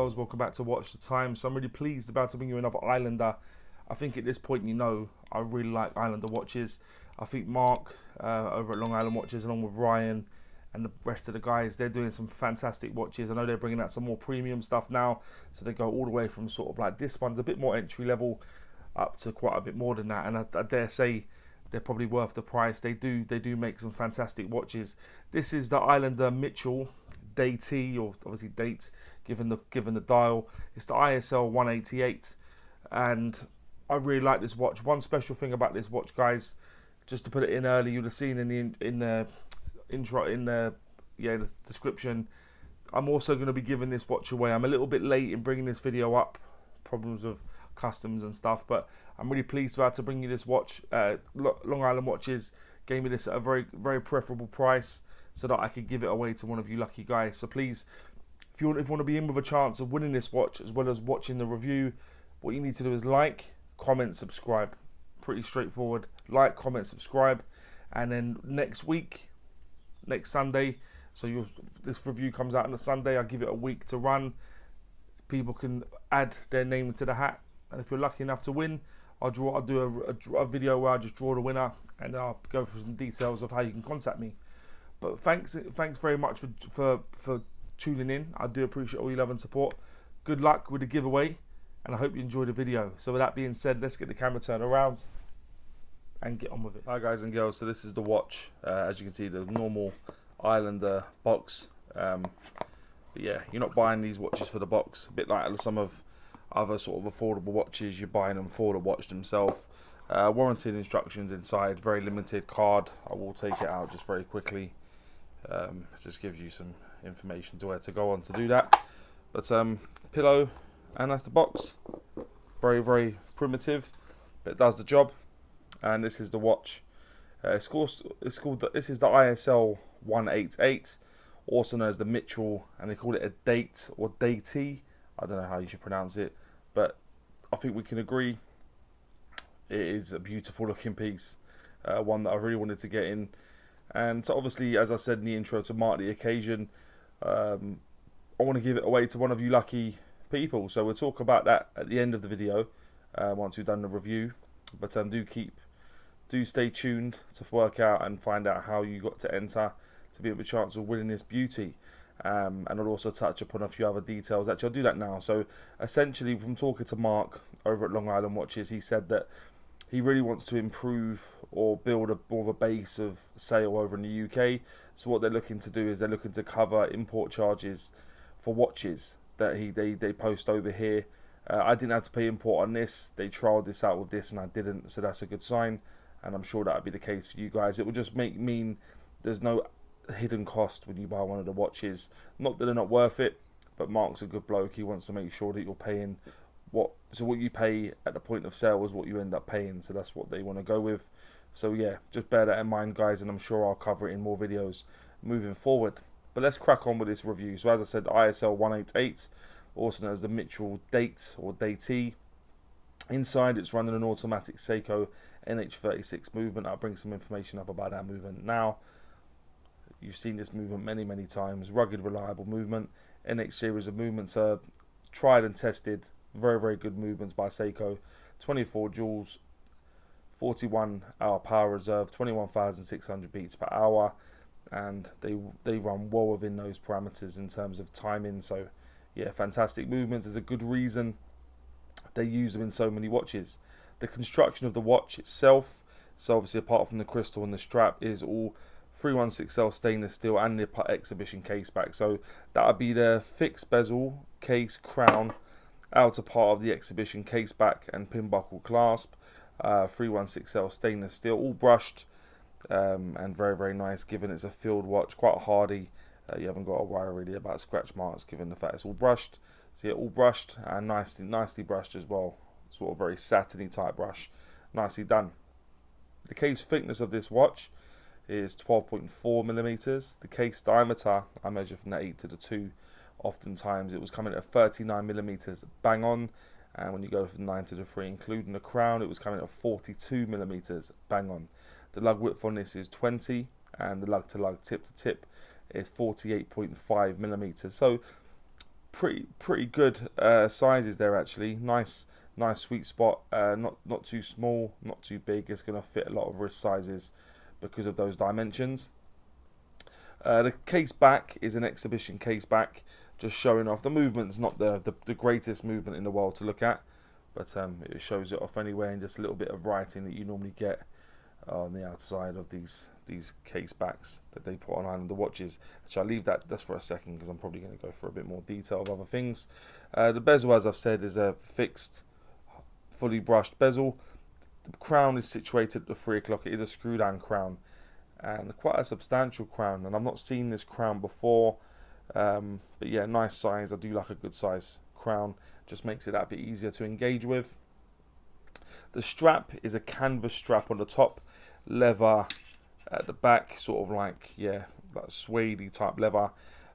girls, welcome back to Watch the Time. So I'm really pleased about to bring you another Islander. I think at this point, you know, I really like Islander watches. I think Mark over at Long Island Watches, along with Ryan and the rest of the guys, they're doing some fantastic watches. I know they're bringing out some more premium stuff now, so they go all the way from sort of like, this one's a bit more entry level up to quite a bit more than that, and I dare say they're probably worth the price. They do make some fantastic watches. This is the Islander Mitchel DAY-T, or obviously date given the dial. It's the ISL-188, and I really like this watch. One special thing about this watch, guys, just to put it in early, you'd have seen in the intro, in the description, I'm also going to be giving this watch away. I'm a little bit late in bringing this video up, problems with customs and stuff, but I'm really pleased about to bring you this watch. Long Island Watches gave me this at a very preferable price, so that I could give it away to one of you lucky guys. So please, if you want to be in with a chance of winning this watch as well as watching the review, what you need to do is like, comment, subscribe. Pretty straightforward. Like, comment, subscribe, and then next Sunday, so this review comes out on a Sunday, I'll give it a week to run. People can add their name into the hat, and if you're lucky enough to win, I'll do a video where I just draw the winner, and I'll go through some details of how you can contact me. But thanks very much for tuning in. I do appreciate all your love and support. Good luck with the giveaway, and I hope you enjoyed the video. So with that being said, let's get the camera turned around and get on with it. Hi guys and girls, so this is the watch. As you can see, the normal Islander box. But yeah, you're not buying these watches for the box. A bit like some of other sort of affordable watches, you're buying them for the watch themselves. Warranty and instructions inside, very limited card. I will take it out just very quickly. Just gives you some information to where to go on to do that. But pillow, and that's the box. Very primitive, but it does the job. And this is the watch. This is the ISL-188, also known as the Mitchel, and they call it a DAYT or DAY-T. I don't know how you should pronounce it, but I think we can agree it is a beautiful looking piece, one that I really wanted to get in. And so obviously, as I said in the intro, to mark the occasion, I want to give it away to one of you lucky people. So we'll talk about that at the end of the video, once we've done the review. But do stay tuned to work out and find out how you got to enter to be with a chance of winning this beauty. And I'll also touch upon a few other details. Actually, I'll do that now. So essentially, from talking to Mark over at Long Island Watches, he said that he really wants to improve or build more of a base of sale over in the UK. So what they're looking to do is they're looking to cover import charges for watches that they post over here. I didn't have to pay import on this. They trialed this out with this and I didn't, so that's a good sign. And I'm sure that would be the case for you guys. It will just mean there's no hidden cost when you buy one of the watches. Not that they're not worth it, but Mark's a good bloke. He wants to make sure that you're paying what you pay at the point of sale is what you end up paying. So that's what they want to go with. So yeah, just bear that in mind, guys, and I'm sure I'll cover it in more videos moving forward. But let's crack on with this review. So as I said, ISL-188, also known as the Mitchel DAYT or DAY-T. Inside, it's running an automatic Seiko NH36 movement. I'll bring some information up about that movement now. You've seen this movement many times. Rugged, reliable movement. NH series of movements are tried and tested. Very good movements by Seiko. 24 joules, 41 hour power reserve, 21,600 beats per hour, and they run well within those parameters in terms of timing. So yeah, fantastic movements. There's a good reason they use them in so many watches. The construction of the watch itself, so obviously apart from the crystal and the strap, is all 316L stainless steel and the exhibition case back. So that would be the fixed bezel, case, crown, outer part of the exhibition case back and pin buckle clasp. 316L stainless steel, all brushed, and very nice given it's a field watch, quite hardy. You haven't got to worry really about scratch marks given the fact it's all brushed. See it all brushed and nicely brushed as well. Sort of very satiny type brush, nicely done. The case thickness of this watch is 12.4 millimeters. The case diameter I measured from the 8 to the 2. Oftentimes it was coming at 39 millimeters, bang on. And when you go from 9 to the 3, including the crown, it was coming at 42 millimeters, bang on. The lug width on this is 20, and the lug to lug, tip to tip, is 48.5 millimeters. So pretty good sizes there actually. Nice sweet spot. Not too small, not too big. It's going to fit a lot of wrist sizes because of those dimensions. The case back is an exhibition case back, just showing off. The movement's not the greatest movement in the world to look at, but it shows it off anyway, and just a little bit of writing that you normally get on the outside of these case backs that they put on Islander watches. Which I'll leave that just for a second because I'm probably going to go for a bit more detail of other things. The bezel, as I've said, is a fixed, fully brushed bezel. The crown is situated at the 3 o'clock. It is a screw down crown, and quite a substantial crown, and I've not seen this crown before, but yeah, nice size. I do like a good size crown, just makes it that bit easier to engage with. The strap is a canvas strap on the top, leather at the back, sort of like, yeah, that suede type leather,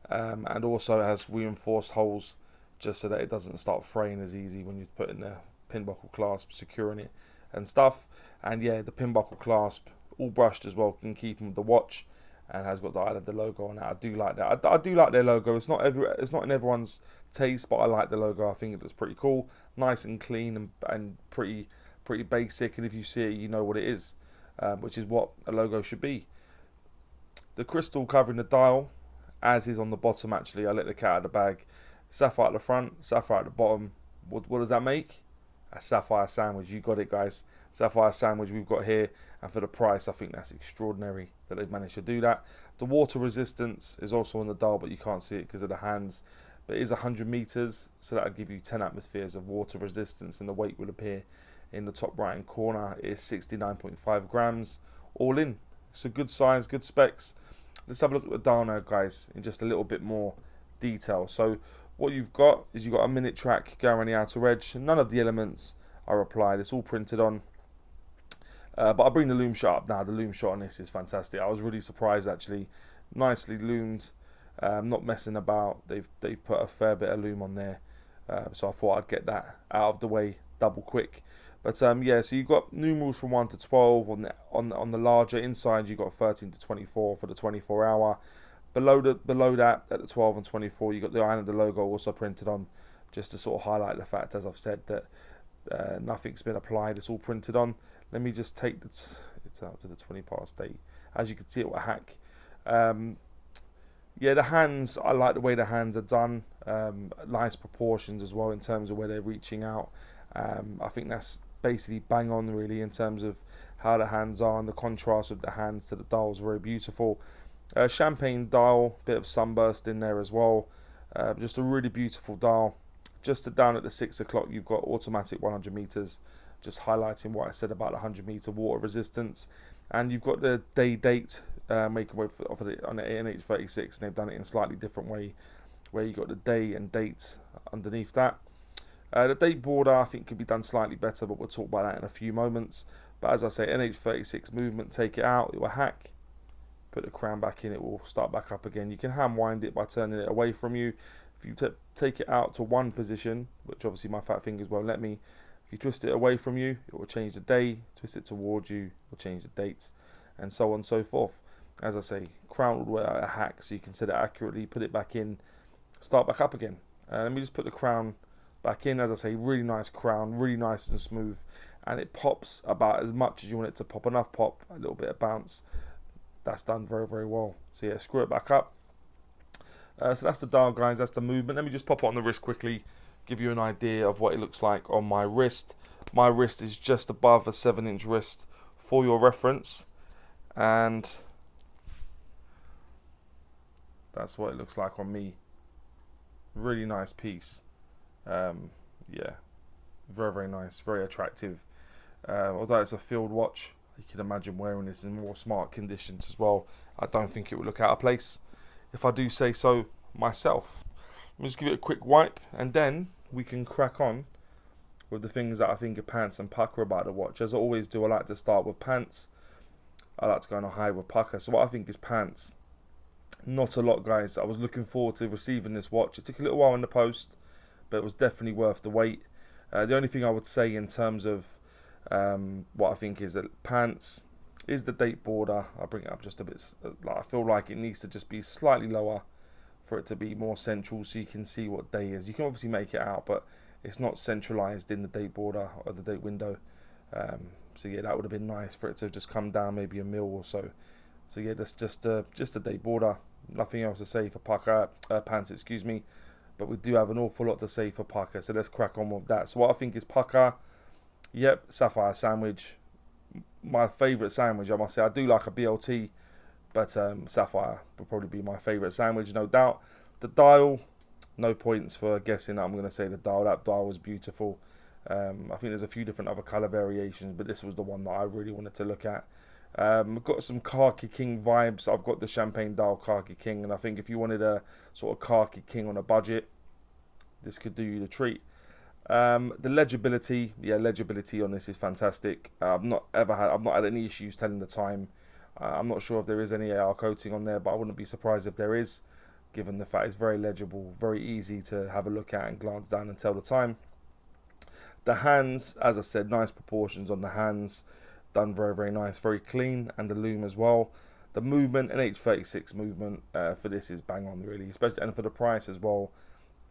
and also it has reinforced holes just so that it doesn't start fraying as easy when you put in the pin buckle clasp, securing it and stuff. And yeah, the pin buckle clasp, all brushed as well, can keep them with the watch, and has got the Islander logo on it. I do like that. I do like their logo. It's not in everyone's taste, but I like the logo. I think it looks pretty cool, nice and clean, and pretty basic. And if you see it, you know what it is, which is what a logo should be. The crystal covering the dial, as is on the bottom. Actually, I let the cat out of the bag. Sapphire at the front, sapphire at the bottom. What does that make? A sapphire sandwich. You got it, guys. Sapphire sandwich we've got here, and for the price, I think that's extraordinary that they've managed to do that. The water resistance is also on the dial, but you can't see it because of the hands. But it is 100 meters, so that'll give you 10 atmospheres of water resistance, and the weight will appear in the top right hand corner. It is 69.5 grams all in. It's a good size, good specs. Let's have a look at the dial now, guys, in just a little bit more detail. So what you've got is you've got a minute track going around the outer edge. None of the elements are applied. It's all printed on. But I'll bring the loom shot up now. The loom shot on this is fantastic. I was really surprised, actually. Nicely loomed, not messing about. They've put a fair bit of loom on there, so I thought I'd get that out of the way double quick. But yeah, so you've got numerals from 1 to 12 on the larger. Inside you've got 13 to 24 for the 24 hour. Below that, at the 12 and 24, you've got the Islander logo also printed on, just to sort of highlight the fact, as I've said, that nothing's been applied. It's all printed on. Let me just take it's out to the 20 past 8. As you can see, it will hack. Yeah, the hands, I like the way the hands are done. Nice proportions as well in terms of where they're reaching out. I think that's basically bang on, really, in terms of how the hands are, and the contrast of the hands to the dial is very beautiful. Champagne dial, bit of sunburst in there as well. Just a really beautiful dial. Just down at the 6 o'clock, you've got automatic 100 meters. Just highlighting what I said about the 100 meter water resistance. And you've got the day date making way for it on the NH36, and they've done it in a slightly different way, where you got the day and date underneath that. The date border, I think, could be done slightly better, but we'll talk about that in a few moments. But as I say, NH36 movement, take it out, it will hack. Put the crown back in, it will start back up again. You can hand wind it by turning it away from you. If you take it out to one position, which obviously my fat fingers won't let me, if you twist it away from you, it will change the day. Twist it towards you, it will change the dates, and so on and so forth. As I say, crown will wear a hack, so you can set it accurately, put it back in, start back up again. Let me just put the crown back in. As I say, really nice crown, really nice and smooth, and it pops about as much as you want it to pop. Enough pop, a little bit of bounce. That's done very, very well. So yeah, screw it back up. So that's the dial, guys. That's the movement. Let me just pop it on the wrist quickly, give you an idea of what it looks like on my wrist. My wrist is just above a 7-inch wrist for your reference, and that's what it looks like on me. Really nice piece. Yeah, very, very nice, very attractive. Although it's a field watch, you can imagine wearing this in more smart conditions as well. I don't think it would look out of place, if I do say so myself. Let me just give it a quick wipe, and then we can crack on with the things that I think are pants and pucker about the watch. As I always do, I like to start with pants. I like to go on a high with pucker. So what I think is pants, not a lot, guys. I was looking forward to receiving this watch. It took a little while in the post, but it was definitely worth the wait. The only thing I would say in terms of what I think is that pants is the date border. I'll bring it up just a bit. I feel like it needs to just be slightly lower for it to be more central so you can see what day is. You can obviously make it out, but it's not centralized in the date border or the date window. So yeah, that would have been nice for it to just come down maybe a mil or so. So yeah, that's just a date border. Nothing else to say for Pukka pants, excuse me. But we do have an awful lot to say for Pukka, so let's crack on with that. So what I think is Pukka, yep, Sapphire sandwich. My favourite sandwich, I must say. I do like a BLT, but Sapphire would probably be my favourite sandwich, no doubt. The dial, no points for guessing. I'm going to say the dial. That dial was beautiful. I think there's a few different other colour variations, but this was the one that I really wanted to look at. I've got some Khaki King vibes. I've got the Champagne Dial Khaki King, and I think if you wanted a sort of Khaki King on a budget, this could do you the treat. The legibility, yeah, legibility on this is fantastic. I've not had any issues telling the time. I'm not sure if there is any AR coating on there, but I wouldn't be surprised if there is, given the fact it's very legible, very easy to have a look at and glance down and tell the time. The hands, as I said, nice proportions on the hands, done very, very nice, very clean, and the loom as well. The movement, an H36 movement for this is bang on, really, especially, and for the price as well,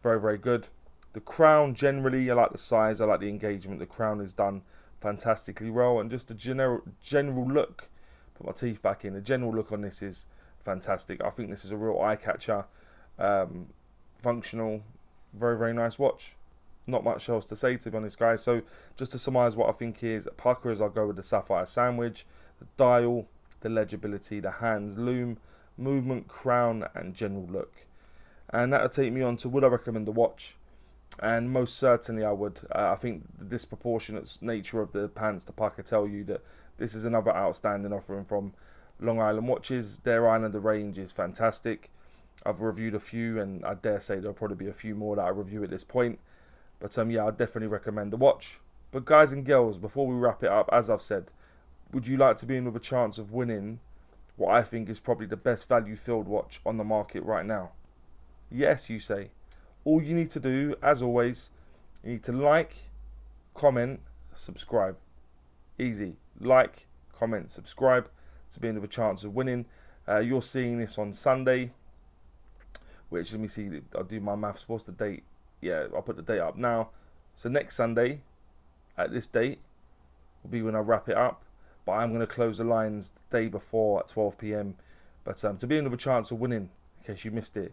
very, very good. The crown, generally, I like the size, I like the engagement. The crown is done fantastically well, and just the general look, put my teeth back in, the general look on this is fantastic. I think this is a real eye catcher, functional, very, very nice watch. Not much else to say, to be honest, guys. So just to surmise what I think is Pukka, is I'll go with the Sapphire sandwich, the dial, the legibility, the hands, loom, movement, crown, and general look. And that'll take me on to would I recommend the watch? And most certainly I would. I think the disproportionate nature of the pants to Pukka tell you that this is another outstanding offering from Long Island Watches. Their Islander range is fantastic. I've reviewed a few, and I dare say there'll probably be a few more that I review at this point. But yeah, I'd definitely recommend the watch. But guys and girls, before we wrap it up, as I've said, would you like to be in with a chance of winning what I think is probably the best value field watch on the market right now? Yes, you say. All you need to do, as always, you need to like, comment, subscribe. Easy. Like, comment, subscribe to be in with a chance of winning. You're seeing this on Sunday, which, let me see, I'll do my maths. What's the date? Yeah, I'll put the date up now. So next Sunday, at this date, will be when I wrap it up. But I'm going to close the lines the day before at 12 PM. But to be in with a chance of winning, in case you missed it,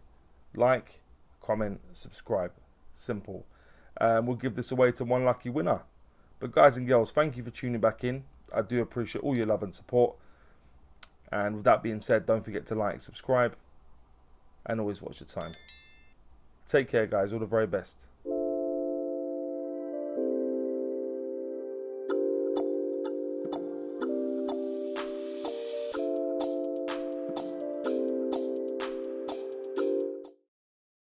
like, comment, subscribe. Simple. We'll give this away to one lucky winner. But guys and girls, thank you for tuning back in. I do appreciate all your love and support. And with that being said, don't forget to like, subscribe, and always watch the time. Take care, guys. All the very best.